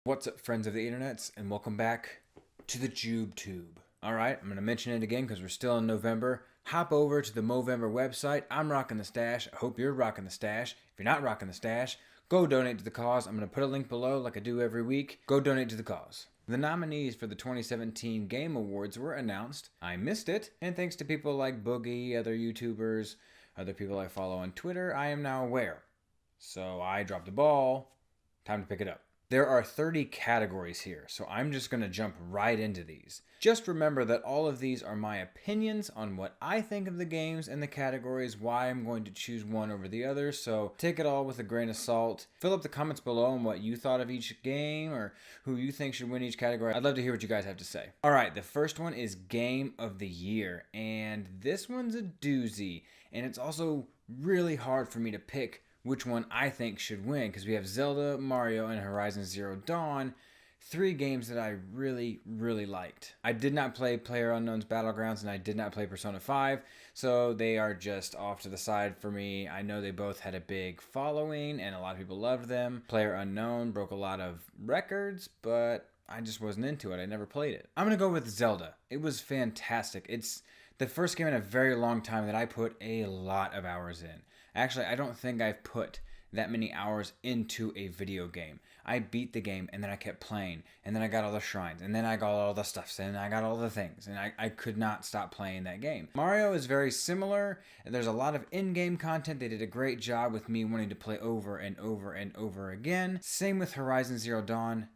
What's up, friends of the internets, and welcome back to the Jube Tube. Alright, I'm going to mention it again because we're still in November. Hop over to the Movember website. I'm rocking the stash. I hope you're rocking the stash. If you're not rocking the stash, go donate to the cause. I'm going to put a link below like I do every week. Go donate to the cause. The nominees for the 2017 Game Awards were announced. I missed it, and thanks to people like Boogie, other YouTubers, other people I follow on Twitter, I am now aware. So I dropped the ball. Time to pick it up. There are 30 categories here, so I'm just going to jump right into these. Just remember that all of these are my opinions on what I think of the games and the categories, why I'm going to choose one over the other, so take it all with a grain of salt. Fill up the comments below on what you thought of each game or who you think should win each category. I'd love to hear what you guys have to say. Alright, the first one is Game of the Year, and this one's a doozy, and it's also really hard for me to pick which one I think should win, because we have Zelda, Mario, and Horizon Zero Dawn, three games that I really liked. I did not play PlayerUnknown's Battlegrounds, and I did not play Persona 5, so they are just off to the side for me. I know they both had a big following, and a lot of people loved them. PlayerUnknown broke a lot of records, but I just wasn't into it. I never played it. I'm going to go with Zelda. It was fantastic. It's the first game in a very long time that I put a lot of hours in. Actually, I don't think I've put that many hours into a video game. I beat the game, and then I kept playing, and then I got all the shrines, and then I got all the stuffs, and I got all the things, and I could not stop playing that game. Mario is very similar, and there's a lot of in-game content. They did a great job with me wanting to play over and over and over again. Same with Horizon Zero Dawn.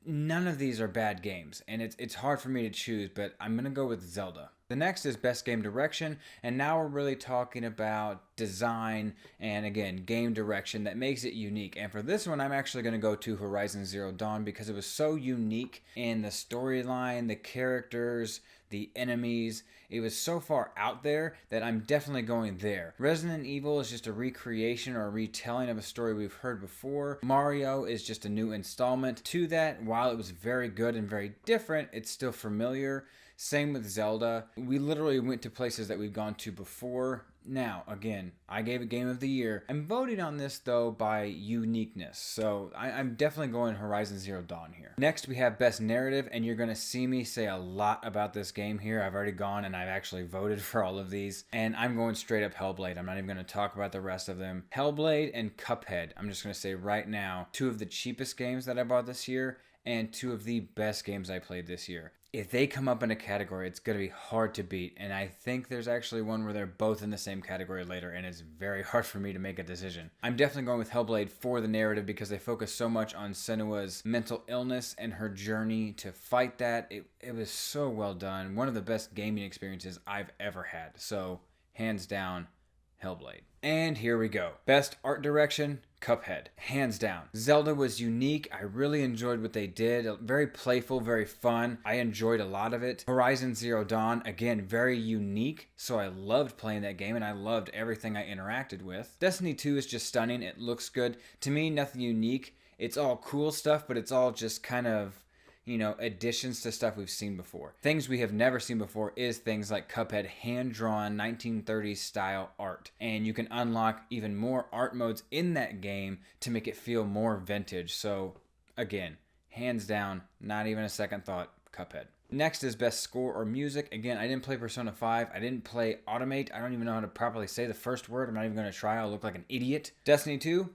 None of these are bad games, and it's hard for me to choose, but I'm going to go with Zelda. The next is Best Game Direction, and now we're really talking about design and, again, game direction that makes it unique. And for this one, I'm actually going to go to Horizon Zero Dawn because it was so unique in the storyline, the characters, the enemies. It was so far out there that I'm definitely going there. Resident Evil is just a recreation or a retelling of a story we've heard before. Mario is just a new installment to that. While it was very good and very different, it's still familiar. Same with Zelda. We literally went to places that we've gone to before. Now, again, I gave it Game of the Year. I'm voting on this, though, by uniqueness. So I'm definitely going Horizon Zero Dawn here. Next, we have Best Narrative, and you're going to see me say a lot about this game here. I've already gone and I've actually voted for all of these. And I'm going straight up Hellblade. I'm not even going to talk about the rest of them. Hellblade and Cuphead, I'm just going to say right now, two of the cheapest games that I bought this year and two of the best games I played this year. If they come up in a category, it's going to be hard to beat. And I think there's actually one where they're both in the same category later, and it's very hard for me to make a decision. I'm definitely going with Hellblade for the narrative because they focus so much on Senua's mental illness and her journey to fight that. It was so well done. One of the best gaming experiences I've ever had. So, hands down, Hellblade. And here we go. Best art direction, Cuphead. Hands down. Zelda was unique. I really enjoyed what they did. Very playful, very fun. I enjoyed a lot of it. Horizon Zero Dawn, again, very unique. So I loved playing that game and I loved everything I interacted with. Destiny 2 is just stunning. It looks good. To me, nothing unique. It's all cool stuff, but it's all just kind of, you know, additions to stuff we've seen before. Things we have never seen before is things like Cuphead hand-drawn 1930s style art. And you can unlock even more art modes in that game to make it feel more vintage. So, again, hands down, not even a second thought, Cuphead. Next is Best Score or Music. Again, I didn't play Persona 5. I didn't play Automate. I don't even know how to properly say the first word. I'm not even going to try. I'll look like an idiot. Destiny 2,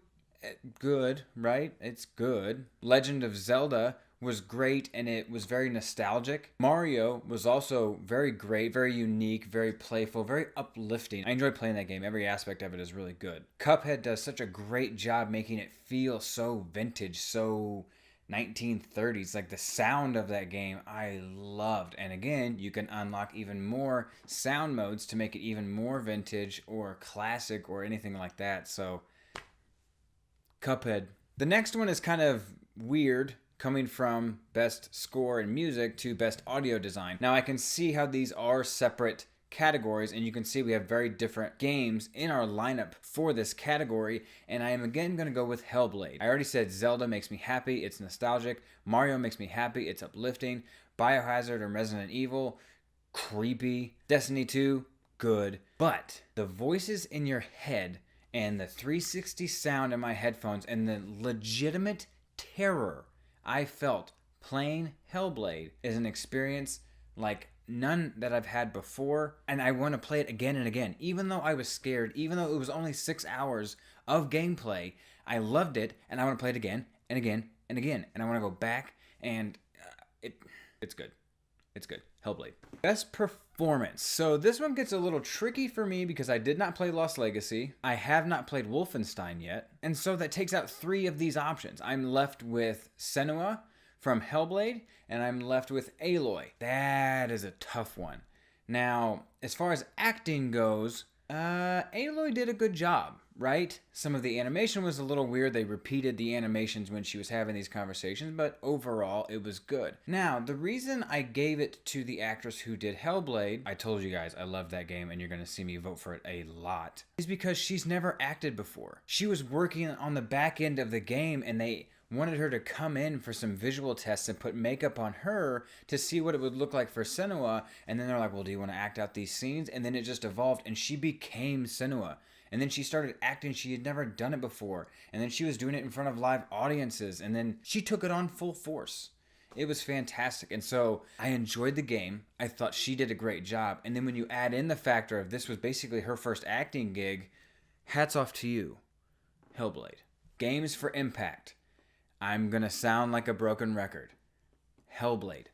good, right? It's good. Legend of Zelda was great, and it was very nostalgic. Mario was also very great, very unique, very playful, very uplifting. I enjoyed playing that game. Every aspect of it is really good. Cuphead does such a great job making it feel so vintage, so 1930s. Like the sound of that game I loved. And again, you can unlock even more sound modes to make it even more vintage or classic or anything like that. So Cuphead. The next one is kind of weird, coming from Best Score and Music to Best Audio Design. Now I can see how these are separate categories, and you can see we have very different games in our lineup for this category, and I am again going to go with Hellblade. I already said Zelda makes me happy, it's nostalgic. Mario makes me happy, it's uplifting. Biohazard and Resident Evil, creepy. Destiny 2, good. But the voices in your head and the 360 sound in my headphones and the legitimate terror I felt playing Hellblade is an experience like none that I've had before, and I want to play it again and again. Even though I was scared, even though it was only 6 hours of gameplay, I loved it, and I want to play it again and again and again, and I want to go back, and it's good. It's good. Hellblade. Best performance. So this one gets a little tricky for me because I did not play Lost Legacy. I have not played Wolfenstein yet, and so that takes out 3 of these options. I'm left with Senua from Hellblade, and I'm left with Aloy. That is a tough one. Now, as far as acting goes, Aloy did a good job, right? Some of the animation was a little weird. They repeated the animations when she was having these conversations, but overall, it was good. Now, the reason I gave it to the actress who did Hellblade, I told you guys I love that game and you're going to see me vote for it a lot, is because she's never acted before. She was working on the back end of the game, and they wanted her to come in for some visual tests and put makeup on her to see what it would look like for Senua. And then they're like, well, do you want to act out these scenes? And then it just evolved, and she became Senua. And then she started acting. She had never done it before. And then she was doing it in front of live audiences. And then she took it on full force. It was fantastic. And so I enjoyed the game. I thought she did a great job. And then when you add in the factor of this was basically her first acting gig, hats off to you, Hellblade. Games for impact. I'm going to sound like a broken record. Hellblade.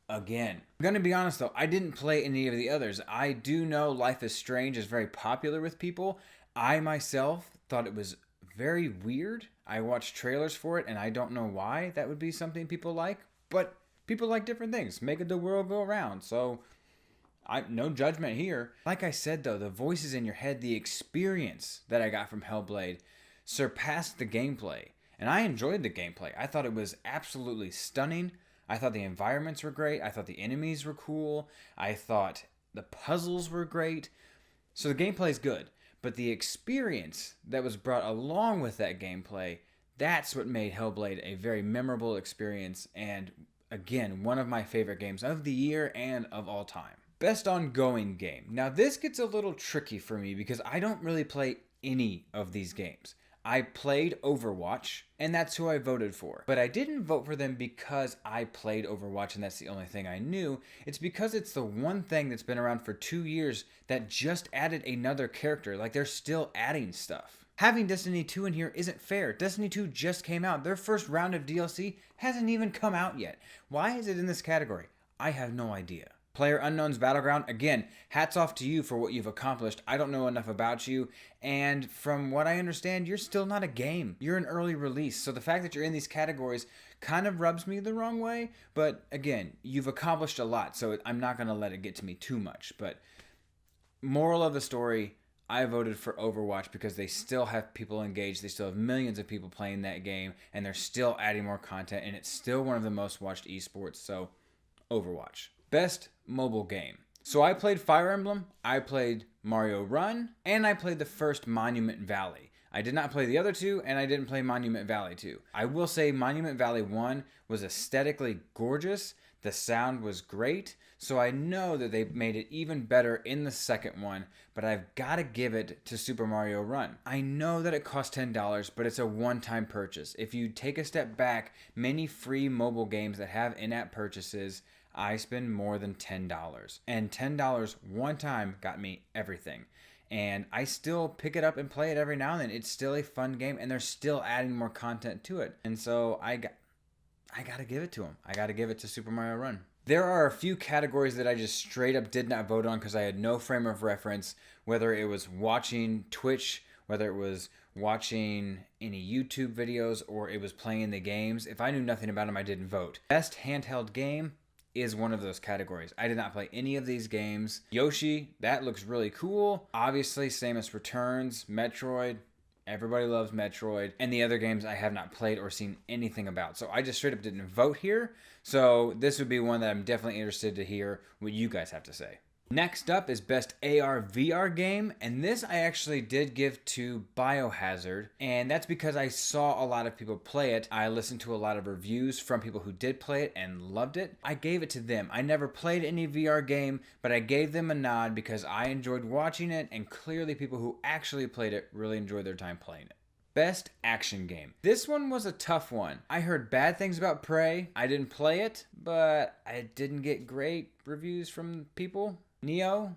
Again. I'm going to be honest though, I didn't play any of the others. I do know Life is Strange is very popular with people. I myself thought it was very weird. I watched trailers for it and I don't know why that would be something people like, but people like different things. Making the world go around. So no judgment here. Like I said though, the voices in your head, the experience that I got from Hellblade surpassed the gameplay. And I enjoyed the gameplay. I thought it was absolutely stunning. I thought the environments were great. I thought the enemies were cool. I thought the puzzles were great. So the gameplay is good. But the experience that was brought along with that gameplay, that's what made Hellblade a very memorable experience. And again, one of my favorite games of the year and of all time. Best ongoing game. Now this gets a little tricky for me because I don't really play any of these games. I played Overwatch, and that's who I voted for. But I didn't vote for them because I played Overwatch and that's the only thing I knew. It's because it's the one thing that's been around for 2 years that just added another character. Like, they're still adding stuff. Having Destiny 2 in here isn't fair. Destiny 2 just came out. Their first round of DLC hasn't even come out yet. Why is it in this category? I have no idea. PlayerUnknown's Battleground, again, hats off to you for what you've accomplished. I don't know enough about you, and from what I understand, you're still not a game. You're an early release, so the fact that you're in these categories kind of rubs me the wrong way, but again, you've accomplished a lot, so I'm not going to let it get to me too much. But moral of the story, I voted for Overwatch because they still have people engaged, they still have millions of people playing that game, and they're still adding more content, and it's still one of the most watched esports, so Overwatch. Best mobile game. So I played Fire Emblem, I played Mario Run, and I played the first Monument Valley. I did not play the other two, and I didn't play Monument Valley 2. I will say Monument Valley 1 was aesthetically gorgeous, the sound was great, so I know that they made it even better in the second one, but I've got to give it to Super Mario Run. I know that it costs $10, but it's a one-time purchase. If you take a step back, many free mobile games that have in-app purchases, I spend more than $10. And $10 one time got me everything. And I still pick it up and play it every now and then. It's still a fun game, and they're still adding more content to it. And so I got to give it to them. I got to give it to Super Mario Run. There are a few categories that I just straight up did not vote on because I had no frame of reference, whether it was watching Twitch, whether it was watching any YouTube videos, or it was playing the games. If I knew nothing about them, I didn't vote. Best handheld game is one of those categories. I did not play any of these games. Yoshi, that looks really cool. Obviously, Samus Returns, Metroid. Everybody loves Metroid. And the other games I have not played or seen anything about. So I just straight up didn't vote here. So this would be one that I'm definitely interested to hear what you guys have to say. Next up is Best AR VR Game, and this I actually did give to Biohazard, and that's because I saw a lot of people play it. I listened to a lot of reviews from people who did play it and loved it. I gave it to them. I never played any VR game, but I gave them a nod because I enjoyed watching it, and clearly people who actually played it really enjoyed their time playing it. Best action game. This one was a tough one. I heard bad things about Prey. I didn't play it, but I didn't get great reviews from people. Nio?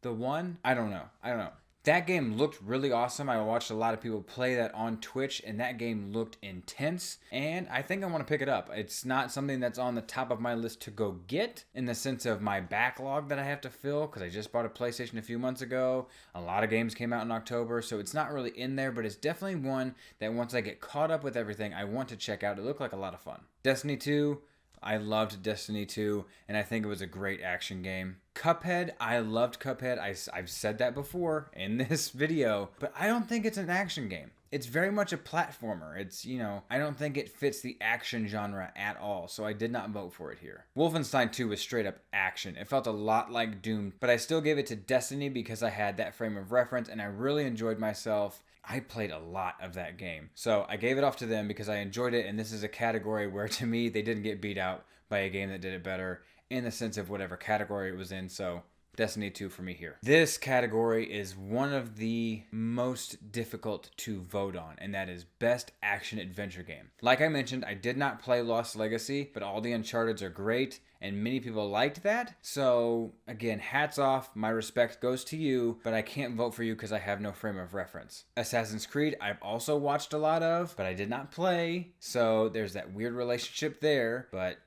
The one? I don't know. That game looked really awesome. I watched a lot of people play that on Twitch, and that game looked intense, and I think I want to pick it up. It's not something that's on the top of my list to go get in the sense of my backlog that I have to fill, because I just bought a PlayStation a few months ago. A lot of games came out in October, so it's not really in there, but it's definitely one that once I get caught up with everything, I want to check out. It looked like a lot of fun. Destiny 2. I loved Destiny 2, and I think it was a great action game. Cuphead, I loved Cuphead. I've said that before in this video, but I don't think it's an action game. It's very much a platformer. It's, I don't think it fits the action genre at all, so I did not vote for it here. Wolfenstein 2 was straight up action. It felt a lot like Doom, but I still gave it to Destiny because I had that frame of reference, and I really enjoyed myself. I played a lot of that game. So I gave it off to them because I enjoyed it, and this is a category where, to me, they didn't get beat out by a game that did it better in the sense of whatever category it was in. So Destiny 2 for me here. This category is one of the most difficult to vote on, and that is Best Action Adventure Game. Like I mentioned, I did not play Lost Legacy, but all the Uncharted's are great, and many people liked that. So again, hats off, my respect goes to you, but I can't vote for you because I have no frame of reference. Assassin's Creed, I've also watched a lot of, but I did not play, so there's that weird relationship there, but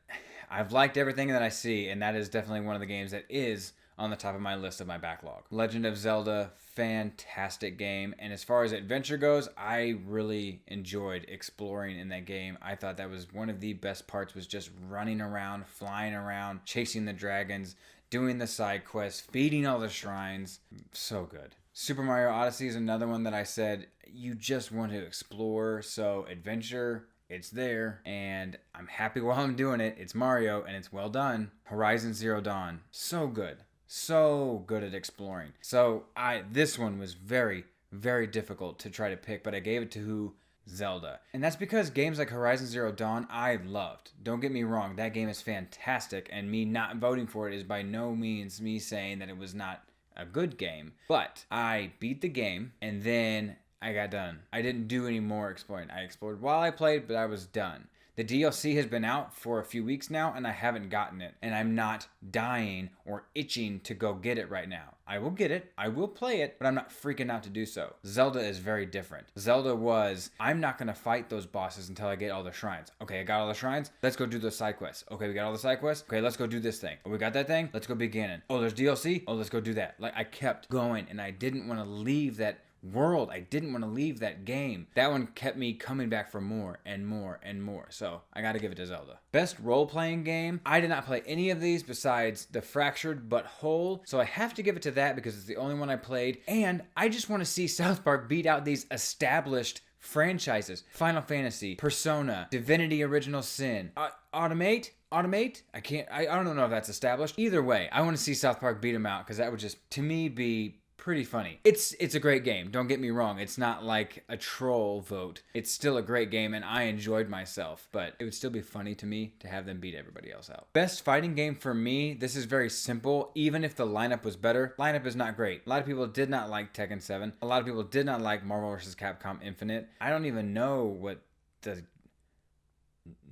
I've liked everything that I see, and that is definitely one of the games that is on the top of my list of my backlog. Legend of Zelda, fantastic game. And as far as adventure goes, I really enjoyed exploring in that game. I thought that was one of the best parts, was just running around, flying around, chasing the dragons, doing the side quests, feeding all the shrines. So good. Super Mario Odyssey is another one that I said you just want to explore. So adventure, it's there, and I'm happy while I'm doing it. It's Mario, and it's well done. Horizon Zero Dawn, so good. So good at exploring. So this one was very, very difficult to try to pick, but I gave it to Zelda. And that's because games like Horizon Zero Dawn I loved. Don't get me wrong, that game is fantastic, and me not voting for it is by no means me saying that it was not a good game. But I beat the game, and then I got done. I didn't do any more exploring. I explored while I played, but I was done. The DLC has been out for a few weeks now, and I haven't gotten it. And I'm not dying or itching to go get it right now. I will get it, I will play it, but I'm not freaking out to do so. Zelda is very different. Zelda was, I'm not going to fight those bosses until I get all the shrines. Okay, I got all the shrines, let's go do those side quests. Okay, we got all the side quests, okay, let's go do this thing. Oh, we got that thing, let's go beat Ganon. Oh, there's DLC, oh, let's go do that. Like, I kept going, and I didn't want to leave that world. I didn't want to leave that game. That one kept me coming back for more and more and more. So I got to give it to Zelda. Best role-playing game. I did not play any of these besides The Fractured But Whole. So I have to give it to that because it's the only one I played. And I just want to see South Park beat out these established franchises. Final Fantasy, Persona, Divinity Original Sin, Automate? I don't know if that's established. Either way, I want to see South Park beat them out because that would just, to me, be pretty funny. It's a great game, don't get me wrong. It's not like a troll vote. It's still a great game, and I enjoyed myself, but it would still be funny to me to have them beat everybody else out. Best fighting game for me, this is very simple. Even if the lineup was better, lineup is not great. A lot of people did not like Tekken 7. A lot of people did not like Marvel vs. Capcom Infinite. I don't even know what the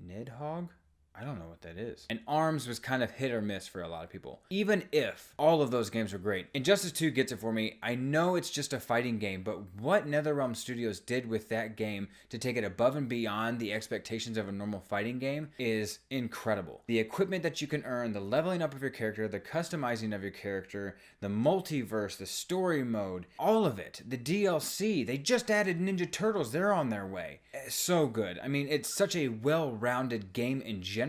Nidhogg? I don't know what that is. And ARMS was kind of hit or miss for a lot of people. Even if all of those games were great. Injustice 2 gets it for me. I know it's just a fighting game, but what NetherRealm Studios did with that game to take it above and beyond the expectations of a normal fighting game is incredible. The equipment that you can earn, the leveling up of your character, the customizing of your character, the multiverse, the story mode, all of it. The DLC, they just added Ninja Turtles. They're on their way. So good. I mean, it's such a well-rounded game in general.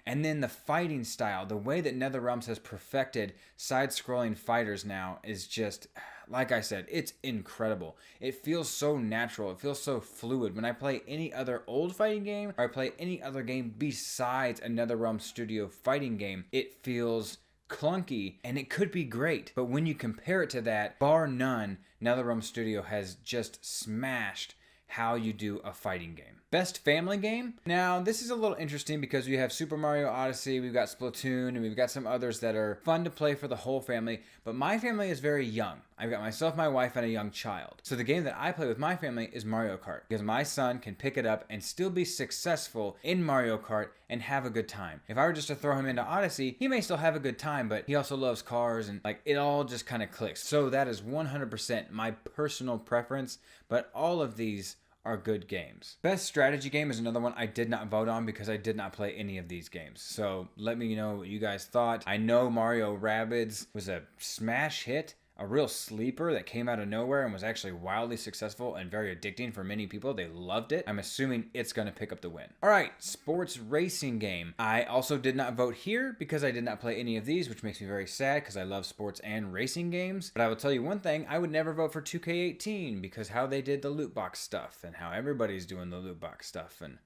And then the fighting style, the way that NetherRealms has perfected side-scrolling fighters now is just, like I said, it's incredible. It feels so natural. It feels so fluid. When I play any other old fighting game, or I play any other game besides a NetherRealm Studio fighting game, it feels clunky, and it could be great. But when you compare it to that, bar none, NetherRealm Studio has just smashed how you do a fighting game. Best family game? Now, this is a little interesting because we have Super Mario Odyssey, we've got Splatoon, and we've got some others that are fun to play for the whole family, but my family is very young. I've got myself, my wife, and a young child. So the game that I play with my family is Mario Kart because my son can pick it up and still be successful in Mario Kart and have a good time. If I were just to throw him into Odyssey, he may still have a good time, but he also loves cars and like it all just kind of clicks. So that is 100% my personal preference, but all of these are good games. Best strategy game is another one I did not vote on because I did not play any of these games. So let me know what you guys thought. I know Mario Rabbids was a smash hit, a real sleeper that came out of nowhere and was actually wildly successful and very addicting for many people. They loved it. I'm assuming it's going to pick up the win. All right, sports racing game. I also did not vote here because I did not play any of these, which makes me very sad because I love sports and racing games. But I will tell you one thing, I would never vote for 2K18 because how they did the loot box stuff and how everybody's doing the loot box stuff. And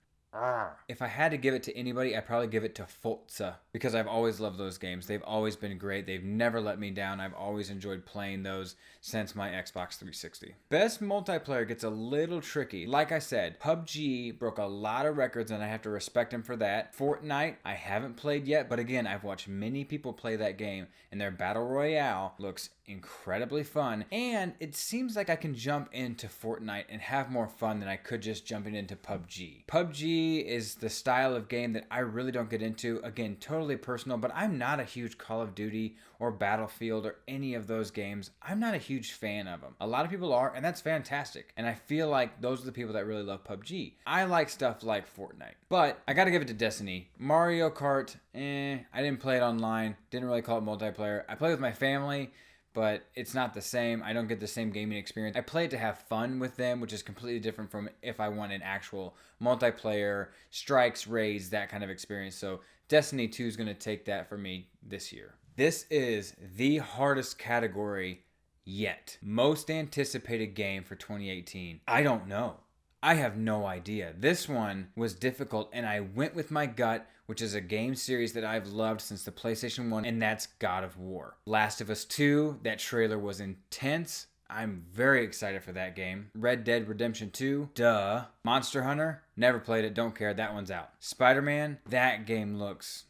if I had to give it to anybody, I'd probably give it to Forza because I've always loved those games. They've always been great. They've never let me down. I've always enjoyed playing those since my Xbox 360. Best multiplayer gets a little tricky. Like I said, PUBG broke a lot of records and I have to respect him for that. Fortnite, I haven't played yet, but again, I've watched many people play that game and their Battle Royale looks incredibly fun. And it seems like I can jump into Fortnite and have more fun than I could just jumping into PUBG. PUBG is the style of game that I really don't get into. Again, totally personal, but I'm not a huge Call of Duty or Battlefield or any of those games. I'm not a huge fan of them. A lot of people are, and that's fantastic. And I feel like those are the people that really love PUBG. I like stuff like Fortnite, but I gotta give it to Destiny. Mario Kart, I didn't play it online. Didn't really call it multiplayer. I play with my family, but it's not the same. I don't get the same gaming experience. I play it to have fun with them, which is completely different from if I want an actual multiplayer, strikes, raids, that kind of experience. So Destiny 2 is going to take that for me this year. This is the hardest category yet. Most anticipated game for 2018. I don't know. I have no idea. This one was difficult and I went with my gut, which is a game series that I've loved since the PlayStation 1, and that's God of War. Last of Us 2, that trailer was intense. I'm very excited for that game. Red Dead Redemption 2, duh. Monster Hunter, never played it, don't care, that one's out. Spider-Man, that game looks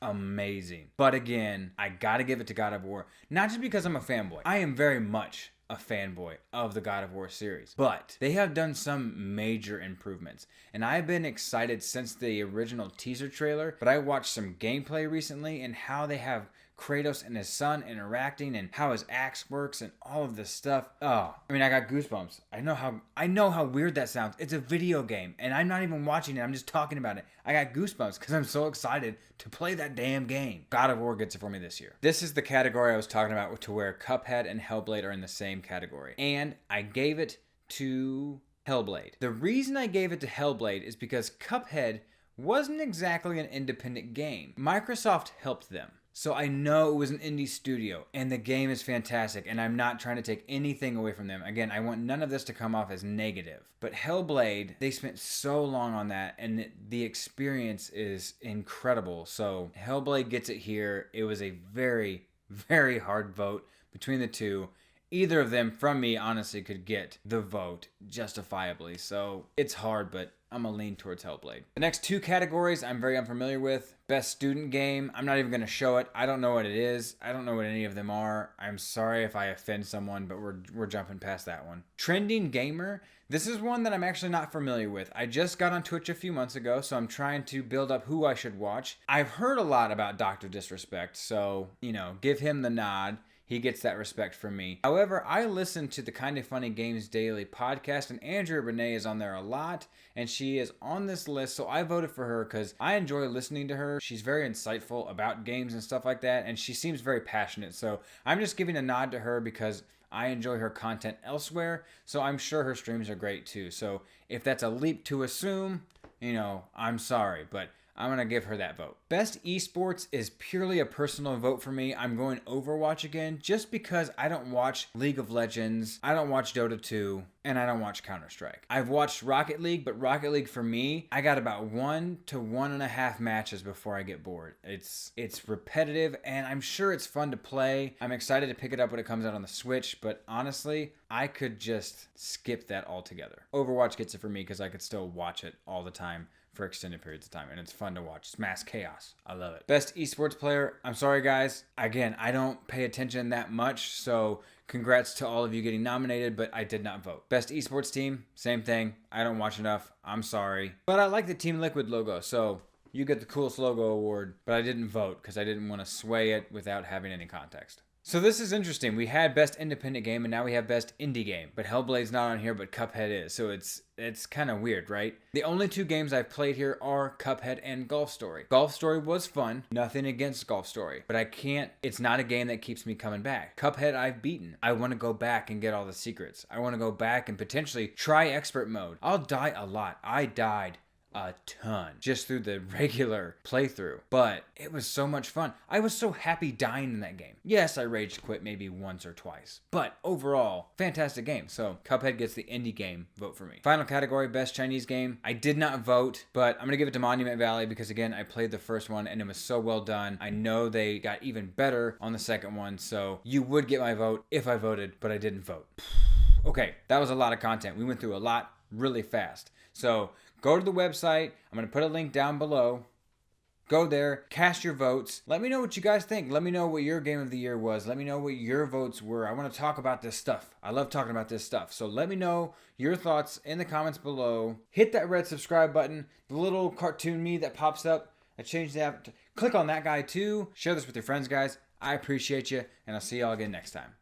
amazing. But again, I gotta give it to God of War, not just because I'm a fanboy. I am very much a fanboy of the God of War series, but they have done some major improvements and I've been excited since the original teaser trailer. But I watched some gameplay recently and how they have Kratos and his son interacting and how his axe works and all of this stuff. Oh, I mean, I got goosebumps. I know how weird that sounds. It's a video game and I'm not even watching it. I'm just talking about it. I got goosebumps because I'm so excited to play that damn game. God of War gets it for me this year. This is the category I was talking about to where Cuphead and Hellblade are in the same category. And I gave it to Hellblade. The reason I gave it to Hellblade is because Cuphead wasn't exactly an independent game. Microsoft helped them. So I know it was an indie studio and the game is fantastic and I'm not trying to take anything away from them. Again, I want none of this to come off as negative. But Hellblade, they spent so long on that and the experience is incredible. So Hellblade gets it here. It was a very, very hard vote between the two. Either of them, from me, honestly, could get the vote justifiably. So it's hard, but I'm going to lean towards Hellblade. The next two categories I'm very unfamiliar with. Best student game. I'm not even going to show it. I don't know what it is. I don't know what any of them are. I'm sorry if I offend someone, but we're jumping past that one. Trending gamer. This is one that I'm actually not familiar with. I just got on Twitch a few months ago, so I'm trying to build up who I should watch. I've heard a lot about Dr. Disrespect, so, give him the nod. He gets that respect from me. However, I listen to the Kinda Funny Games Daily podcast, and Andrea Renee is on there a lot, and she is on this list, so I voted for her because I enjoy listening to her. She's very insightful about games and stuff like that, and she seems very passionate, so I'm just giving a nod to her because I enjoy her content elsewhere, so I'm sure her streams are great too. So if that's a leap to assume, I'm sorry, but I'm going to give her that vote. Best esports is purely a personal vote for me. I'm going Overwatch again just because I don't watch League of Legends. I don't watch Dota 2. and I don't watch Counter-Strike. I've watched Rocket League, but Rocket League for me, I got about 1 to 1.5 matches before I get bored. It's repetitive, and I'm sure it's fun to play. I'm excited to pick it up when it comes out on the Switch, but honestly, I could just skip that altogether. Overwatch gets it for me because I could still watch it all the time for extended periods of time, and it's fun to watch. It's mass chaos. I love it. Best esports player, I'm sorry guys. Again, I don't pay attention that much, so congrats to all of you getting nominated, but I did not vote. Best esports team, same thing. I don't watch enough. I'm sorry. But I like the Team Liquid logo, so you get the coolest logo award, but I didn't vote because I didn't want to sway it without having any context. So this is interesting. We had best independent game, and now we have best indie game. But Hellblade's not on here, but Cuphead is. So it's kind of weird, right? The only 2 games I've played here are Cuphead and Golf Story. Golf Story was fun. Nothing against Golf Story. But I can't, it's not a game that keeps me coming back. Cuphead I've beaten. I want to go back and get all the secrets. I want to go back and potentially try expert mode. I'll die a lot. I died a ton just through the regular playthrough, but it was so much fun. I was so happy dying in that game. Yes, I rage quit maybe once or twice, but overall, fantastic game. So Cuphead gets the indie game vote for me. Final category, best Chinese game. I did not vote, but I'm gonna give it to Monument Valley because again, I played the first one and it was so well done. I know they got even better on the second one, so you would get my vote if I voted, but I didn't vote. Okay, that was a lot of content. We went through a lot really fast. So go to the website. I'm going to put a link down below. Go there, cast your votes. Let me know what you guys think. Let me know what your game of the year was. Let me know what your votes were. I want to talk about this stuff. I love talking about this stuff. So let me know your thoughts in the comments below. Hit that red subscribe button. The little cartoon me that pops up. I changed the app. Click on that guy too. Share this with your friends, guys. I appreciate you, and I'll see y'all again next time.